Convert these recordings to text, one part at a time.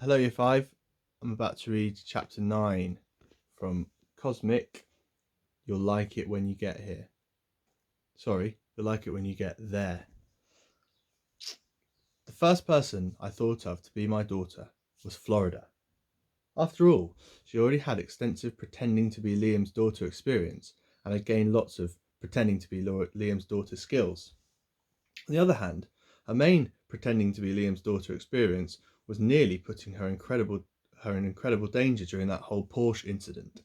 Hello, Year 5. I'm about to read chapter 9 from Cosmic. You'll like it when you get here. Sorry, you'll like it when you get there. The first person I thought of to be my daughter was Florida. After all, she already had extensive pretending to be Liam's daughter experience and had gained lots of pretending to be Liam's daughter skills. On the other hand, her main pretending to be Liam's daughter experience was nearly putting her in incredible danger during that whole Porsche incident,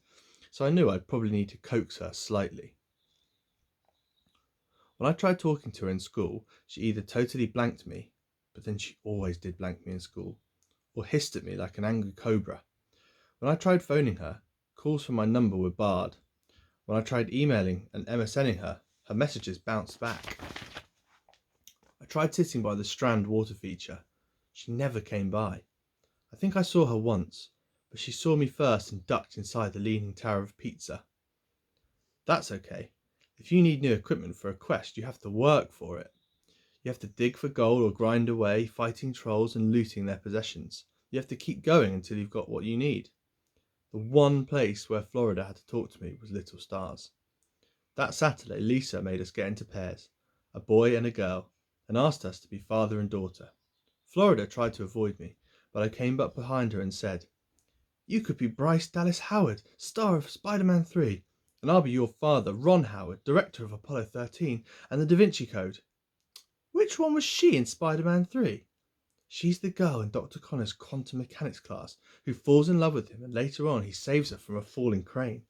so I knew I'd probably need to coax her slightly. When I tried talking to her in school, she either totally blanked me, but then she always did blank me in school, or hissed at me like an angry cobra. When I tried phoning her, calls from my number were barred. When I tried emailing and MSNing her, her messages bounced back. I tried sitting by the Strand water feature. She never came by. I think I saw her once, but she saw me first and ducked inside the Leaning Tower of Pizza. That's okay. If you need new equipment for a quest, you have to work for it. You have to dig for gold or grind away, fighting trolls and looting their possessions. You have to keep going until you've got what you need. The one place where Florida had to talk to me was Little Stars. That Saturday, Lisa made us get into pairs, a boy and a girl, and asked us to be father and daughter. Florida tried to avoid me, but I came up behind her and said, "You could be Bryce Dallas Howard, star of Spider-Man 3, and I'll be your father, Ron Howard, director of Apollo 13 and the Da Vinci Code." Which one was she in Spider-Man 3? She's the girl in Dr. Connor's quantum mechanics class who falls in love with him and later on he saves her from a falling crane.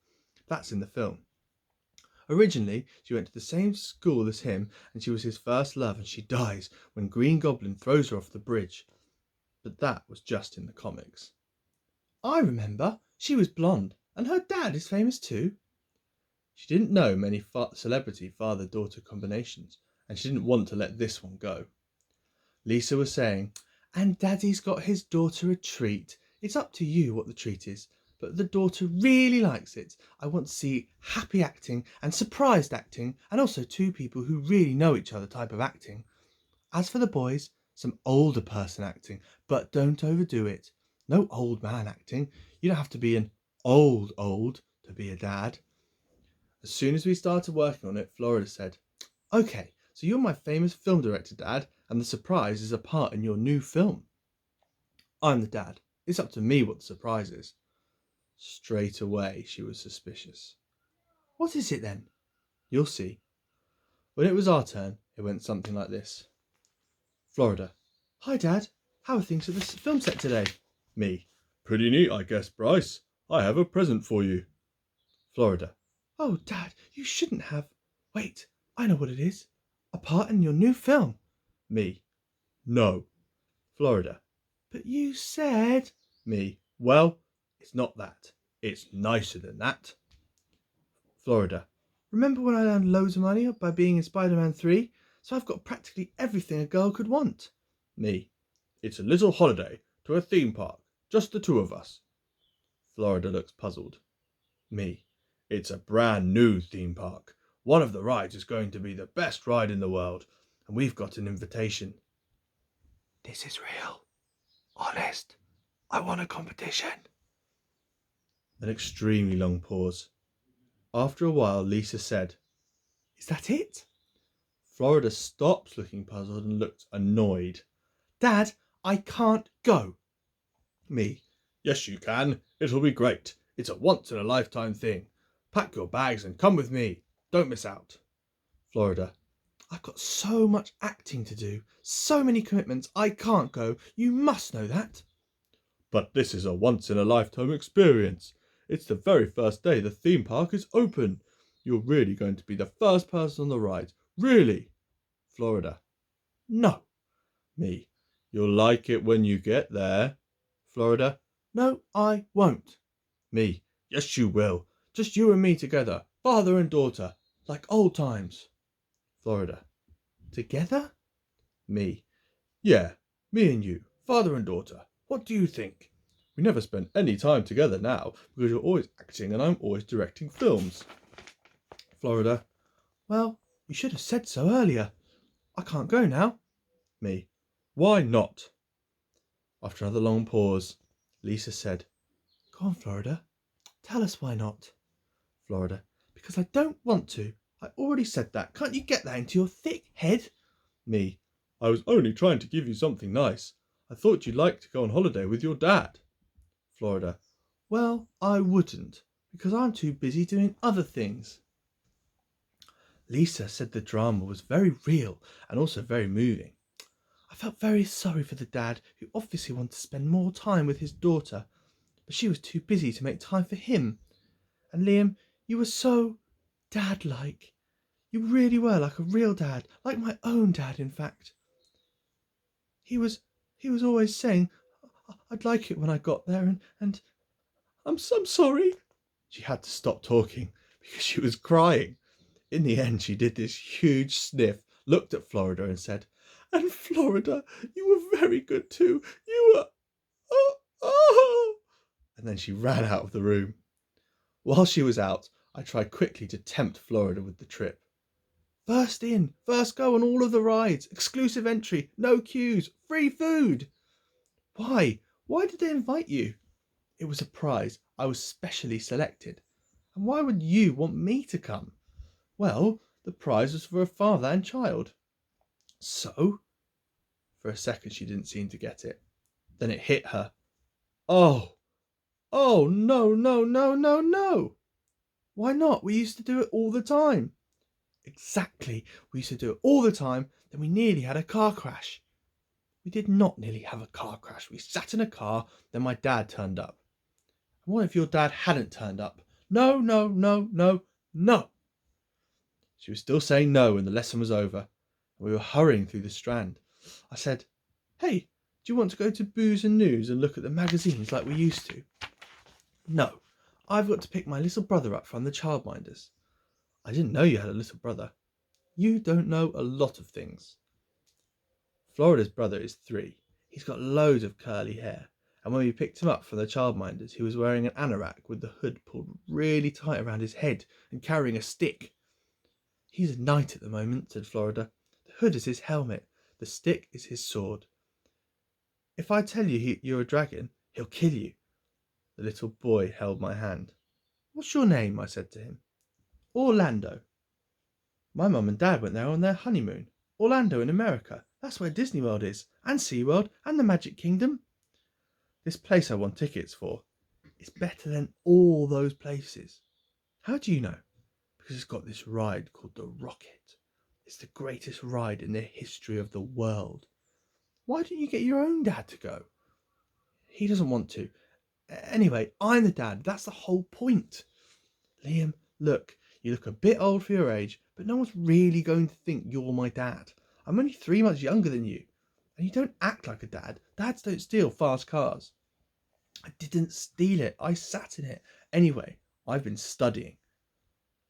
That's in the film. Originally, she went to the same school as him and she was his first love, and she dies when Green Goblin throws her off the bridge. But that was just in the comics. I remember. She was blonde, and her dad is famous too. She didn't know many celebrity father-daughter combinations, and she didn't want to let this one go. Lisa was saying, "And Daddy's got his daughter a treat. It's up to you what the treat is, but the daughter really likes it. I want to see happy acting and surprised acting, and also two people who really know each other type of acting. As for the boys, some older person acting, but don't overdo it. No old man acting. You don't have to be an old to be a dad." As soon as we started working on it, Florida said, "Okay, so you're my famous film director, Dad, and the surprise is a part in your new film." I'm the dad. It's up to me what the surprise is. Straight away, she was suspicious. "What is it then?" "You'll see." When it was our turn, it went something like this. Florida: "Hi, Dad. How are things at the film set today?" Me: "Pretty neat, I guess, Bryce. I have a present for you." Florida: "Oh, Dad, you shouldn't have. Wait, I know what it is. A part in your new film." Me: "No." Florida: "But you said." Me: "Well, it's not that. It's nicer than that." Florida: "Remember when I earned loads of money by being in Spider-Man 3? So I've got practically everything a girl could want." Me: "It's a little holiday to a theme park, just the two of us." Florida looks puzzled. Me: "It's a brand new theme park. One of the rides is going to be the best ride in the world, and we've got an invitation." "This is real. Honest. I won a competition." An extremely long pause. After a while, Lisa said, "Is that it?" Florida stopped looking puzzled and looked annoyed. "Dad, I can't go." Me: "Yes, you can. It'll be great. It's a once-in-a-lifetime thing. Pack your bags and come with me. Don't miss out." Florida: "I've got so much acting to do, so many commitments, I can't go. You must know that." "But this is a once-in-a-lifetime experience. It's the very first day the theme park is open. You're really going to be the first person on the ride. Really." Florida: "No." Me: "You'll like it when you get there." Florida: "No, I won't." Me: "Yes, you will. Just you and me together, father and daughter, like old times." Florida: "Together?" Me: "Yeah, me and you, father and daughter. What do you think? We never spend any time together now because you're always acting and I'm always directing films." Florida: "Well, you should have said so earlier. I can't go now." Me: "Why not?" After another long pause, Lisa said, "Go on, Florida. Tell us why not." Florida, "Because I don't want to. I already said that. Can't you get that into your thick head?" Me, "I was only trying to give you something nice. I thought you'd like to go on holiday with your dad." Florida, "Well, I wouldn't, because I'm too busy doing other things." Lisa said the drama was very real and also very moving. "I felt very sorry for the dad, who obviously wanted to spend more time with his daughter, but she was too busy to make time for him. And Liam, you were so dad-like. You really were like a real dad, like my own dad, in fact. He was always saying, 'I'd like it when I got there, and I'm sorry.'" She had to stop talking because she was crying. In the end, she did this huge sniff, looked at Florida and said, "And Florida, you were very good too. You were, oh, oh." And then she ran out of the room. While she was out, I tried quickly to tempt Florida with the trip. "First in, first go on all of the rides, exclusive entry, no queues, free food." Why? Why did they invite you? It was a prize. I was specially selected. And why would you want me to come? Well, the prize was for a father and child. So? For a second she didn't seem to get it. Then it hit her. Oh, no, no, no, no, no. Why not? We used to do it all the time. Exactly. We used to do it all the time. Then we nearly had a car crash. We did not nearly have a car crash. We sat in a car. Then my dad turned up. And what if your dad hadn't turned up? No, no, no, no, no. She was still saying no when the lesson was over, and we were hurrying through the Strand. I said, "Hey, do you want to go to Booze and News and look at the magazines like we used to?" "No, I've got to pick my little brother up from the childminders." "I didn't know you had a little brother." "You don't know a lot of things." Florida's brother is 3. He's got loads of curly hair, and when we picked him up from the childminders, he was wearing an anorak with the hood pulled really tight around his head and carrying a stick. "He's a knight at the moment," said Florida. "The hood is his helmet. The stick is his sword. If I tell you you're a dragon, he'll kill you." The little boy held my hand. "What's your name?" I said to him. "Orlando." "My mum and dad went there on their honeymoon. Orlando in America. That's where Disney World is, and SeaWorld, and the Magic Kingdom. This place I won tickets for is better than all those places." "How do you know?" "Because it's got this ride called the Rocket. It's the greatest ride in the history of the world." "Why don't you get your own dad to go?" "He doesn't want to. Anyway, I'm the dad. That's the whole point." "Liam, look, you look a bit old for your age, but no one's really going to think you're my dad. I'm only 3 months younger than you. And you don't act like a dad. Dads don't steal fast cars." "I didn't steal it. I sat in it. Anyway, I've been studying."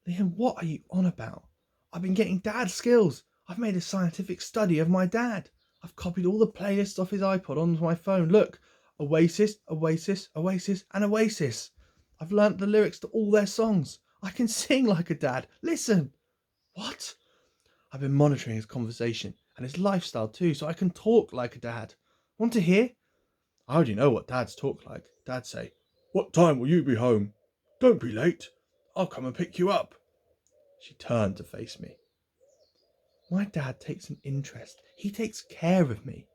"Liam, what are you on about?" "I've been getting dad skills. I've made a scientific study of my dad. I've copied all the playlists off his iPod onto my phone. Look, Oasis, Oasis, Oasis, and Oasis. I've learnt the lyrics to all their songs. I can sing like a dad. Listen." "What?" "I've been monitoring his conversation and his lifestyle too, so I can talk like a dad. Want to hear?" I already know what dads talk like. Dads say, "What time will you be home? Don't be late. I'll come and pick you up." She turned to face me. "My dad takes an interest. He takes care of me.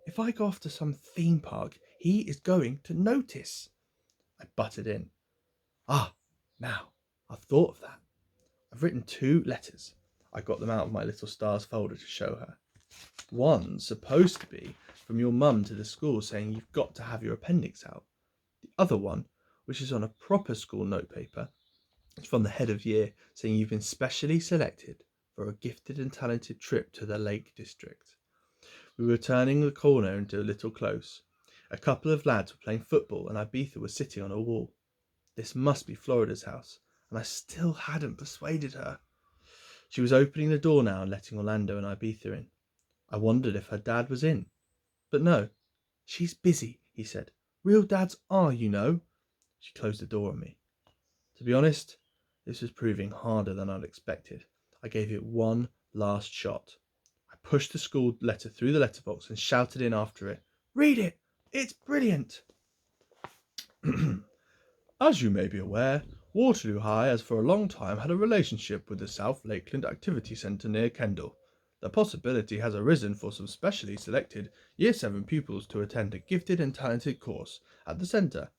If I go off to some theme park, he is going to notice." I butted in. Now, I've thought of that. I've written 2 letters. I got them out of my little stars folder to show her. One's supposed to be from your mum to the school saying you've got to have your appendix out. The other one, which is on a proper school notepaper, is from the head of year saying you've been specially selected for a gifted and talented trip to the Lake District. We were turning the corner into a little close. A couple of lads were playing football and Ibiza was sitting on a wall. This must be Florida's house, and I still hadn't persuaded her. She was opening the door now and letting Orlando and Ibiza in. I wondered if her dad was in. But no. "She's busy," he said. "Real dads are, you know." She closed the door on me. To be honest, this was proving harder than I'd expected. I gave it one last shot. I pushed the school letter through the letterbox and shouted in after it, "Read it! It's brilliant. As you may be aware, Waterloo High has for a long time had a relationship with the South Lakeland Activity Centre near Kendal. The possibility has arisen for some specially selected Year 7 pupils to attend a gifted and talented course at the centre.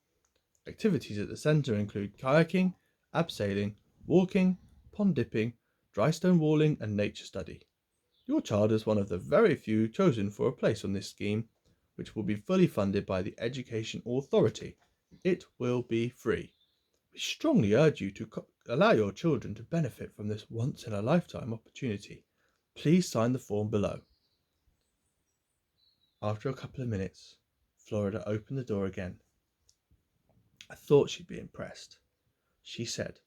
Activities at the centre include kayaking, abseiling, walking, pond dipping, dry stone walling and nature study. Your child is one of the very few chosen for a place on this scheme, which will be fully funded by the Education Authority. It will be free. We strongly urge you to allow your children to benefit from this once-in-a-lifetime opportunity. Please sign the form below. After a couple of minutes, Florida opened the door again. I thought she'd be impressed. She said,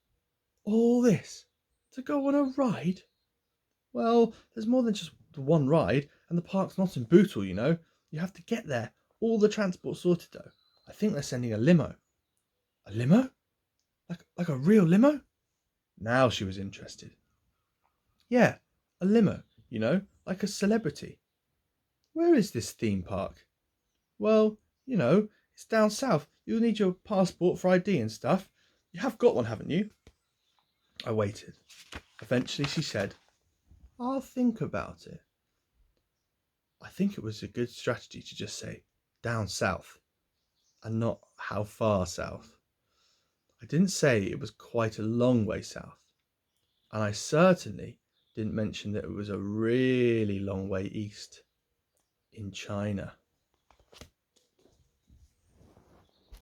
"All this to go on a ride?" "Well, there's more than just the one ride, and the park's not in Bootle, you know. You have to get there. All the transport sorted, though. I think they're sending a limo." "A limo? Like a real limo?" Now she was interested. "Yeah, a limo, you know, like a celebrity." "Where is this theme park?" "Well, you know, it's down south. You'll need your passport for ID and stuff. You have got one, haven't you?" I waited. Eventually she said, "I'll think about it." I think it was a good strategy to just say down south and not how far south. I didn't say it was quite a long way south, and I certainly didn't mention that it was a really long way east in China.